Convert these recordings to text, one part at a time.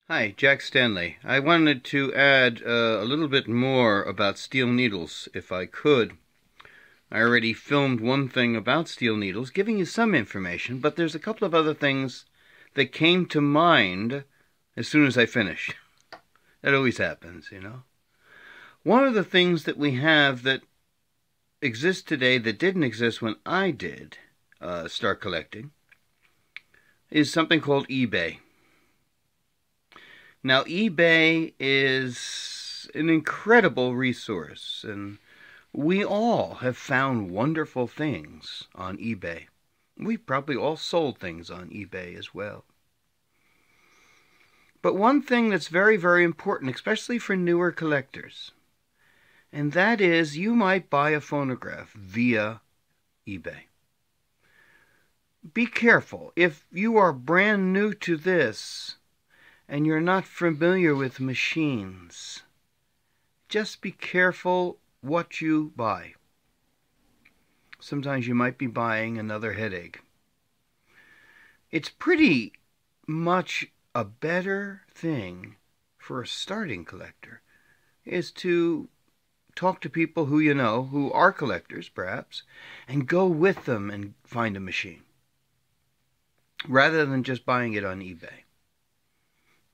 Hi, Jack Stanley. I wanted to add a little bit more about steel needles, if I could. I already filmed one thing about steel needles, giving you some information, but there's a couple of other things that came to mind as soon as I finished. That always happens, you know. One of the things that we have that exists today that didn't exist when I did start collecting is something called eBay. Now, eBay is an incredible resource, and we all have found wonderful things on eBay. We've probably all sold things on eBay as well. But one thing that's very, very important, especially for newer collectors, and that is you might buy a phonograph via eBay. Be careful. If you are brand new to this, and you're not familiar with machines, just be careful what you buy. Sometimes you might be buying another headache. It's pretty much a better thing for a starting collector is to talk to people who you know, who are collectors perhaps, and go with them and find a machine, rather than just buying it on eBay.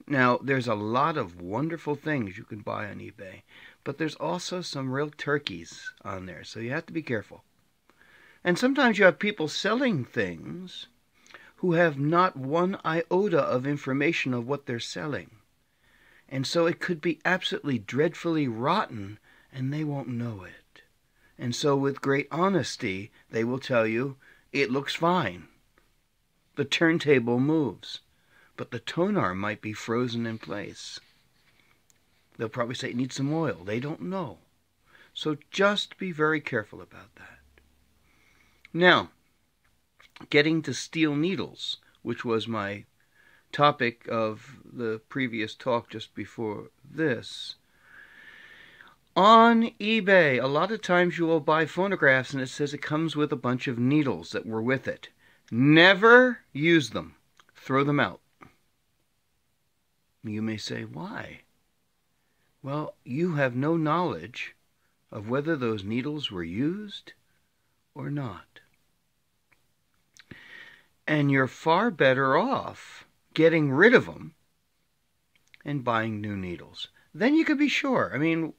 Now, there's a lot of wonderful things you can buy on eBay, but there's also some real turkeys on there, so you have to be careful. And sometimes you have people selling things who have not one iota of information of what they're selling. And so it could be absolutely dreadfully rotten, and they won't know it. And so with great honesty, they will tell you, it looks fine. The turntable moves, but the tone arm might be frozen in place. They'll probably say it needs some oil. They don't know. So just be very careful about that. Now, getting to steel needles, which was my topic of the previous talk just before this. On eBay, a lot of times you will buy phonographs and it says it comes with a bunch of needles that were with it. Never use them. Throw them out. You may say, why? Well, you have no knowledge of whether those needles were used or not. And you're far better off getting rid of them and buying new needles. Then you could be sure. I mean,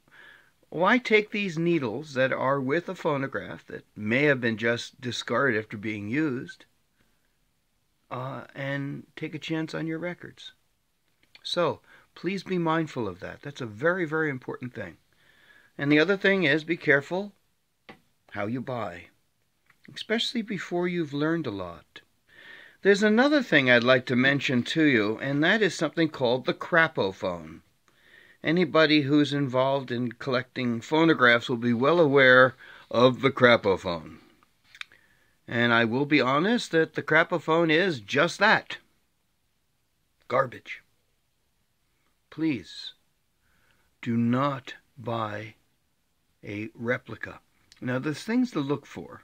why take these needles that are with a phonograph that may have been just discarded after being used and take a chance on your records? So, please be mindful of that. That's a very, very important thing. And the other thing is, be careful how you buy, especially before you've learned a lot. There's another thing I'd like to mention to you, and that is something called the crapophone. Anybody who's involved in collecting phonographs will be well aware of the crapophone. And I will be honest that the crapophone is just that. Garbage. Please do not buy a replica. Now, there's things to look for.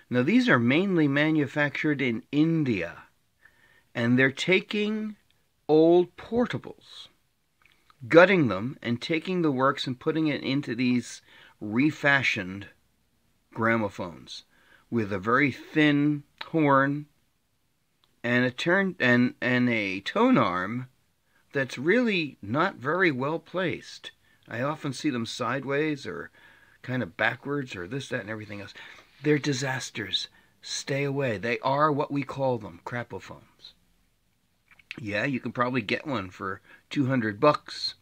Now, these are mainly manufactured in India, and they're taking old portables, gutting them, and taking the works and putting it into these refashioned gramophones with a very thin horn and a tone arm that's really not very well placed. I often see them sideways or kind of backwards or this, that, and everything else. They're disasters. Stay away. They are what we call them, crapophones. Yeah, you can probably get one for $200,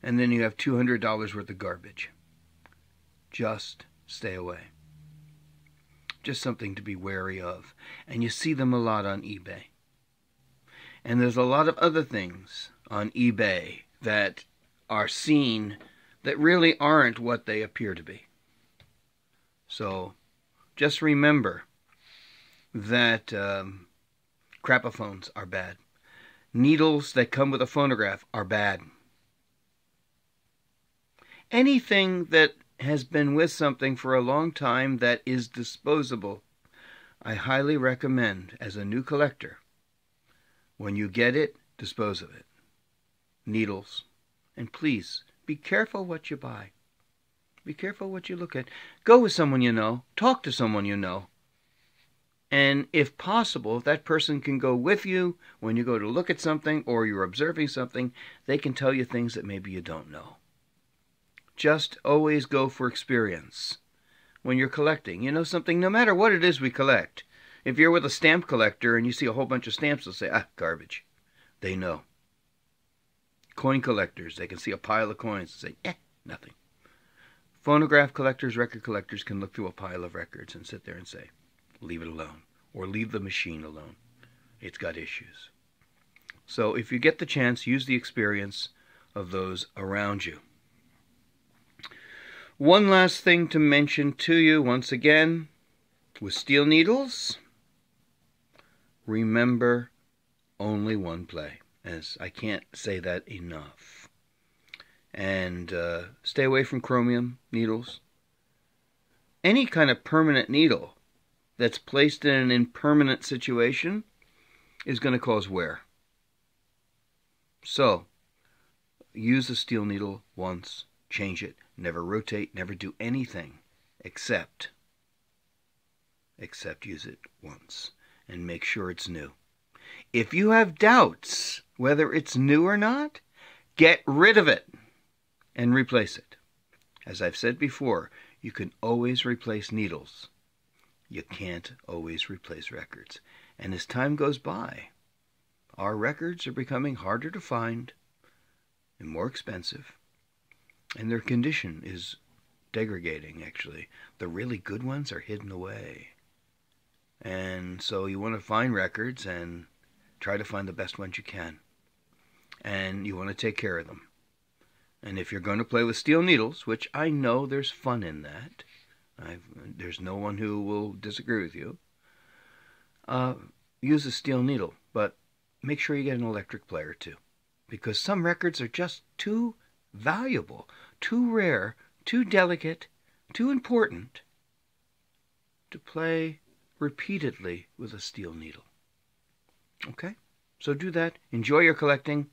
and then you have $200 worth of garbage. Just stay away. Just something to be wary of. And you see them a lot on eBay. And there's a lot of other things on eBay that are seen that really aren't what they appear to be. So just remember that crapophones are bad. Needles that come with a phonograph are bad. Anything that has been with something for a long time that is disposable, I highly recommend as a new collector, when you get it, dispose of it. needles. And please, be careful what you buy. Be careful what you look at. Go with someone you know. Talk to someone you know. And if possible, if that person can go with you when you go to look at something or you're observing something, they can tell you things that maybe you don't know. Just always go for experience. When you're collecting, you know something, no matter what it is we collect. If you're with a stamp collector and you see a whole bunch of stamps, they'll say, garbage. They know. Coin collectors, they can see a pile of coins and say, nothing. Phonograph collectors, record collectors can look through a pile of records and sit there and say, leave it alone. Or leave the machine alone. It's got issues. So if you get the chance, use the experience of those around you. One last thing to mention to you, once again, with steel needles, remember only one play, as I can't say that enough. And stay away from chromium needles. Any kind of permanent needle that's placed in an impermanent situation is going to cause wear. So, use a steel needle once, change it, never rotate, never do anything except use it once and make sure it's new. If you have doubts whether it's new or not, get rid of it and replace it. As I've said before, you can always replace needles. You can't always replace records. And as time goes by, our records are becoming harder to find and more expensive. And their condition is degrading, actually. The really good ones are hidden away. And so you want to find records and try to find the best ones you can. And you want to take care of them. And if you're going to play with steel needles, which I know there's fun in that, there's no one who will disagree with you, use a steel needle. But make sure you get an electric player too. Because some records are just too valuable, too rare, too delicate, too important to play repeatedly with a steel needle. Okay? So do that. Enjoy your collecting,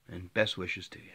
and best wishes to you.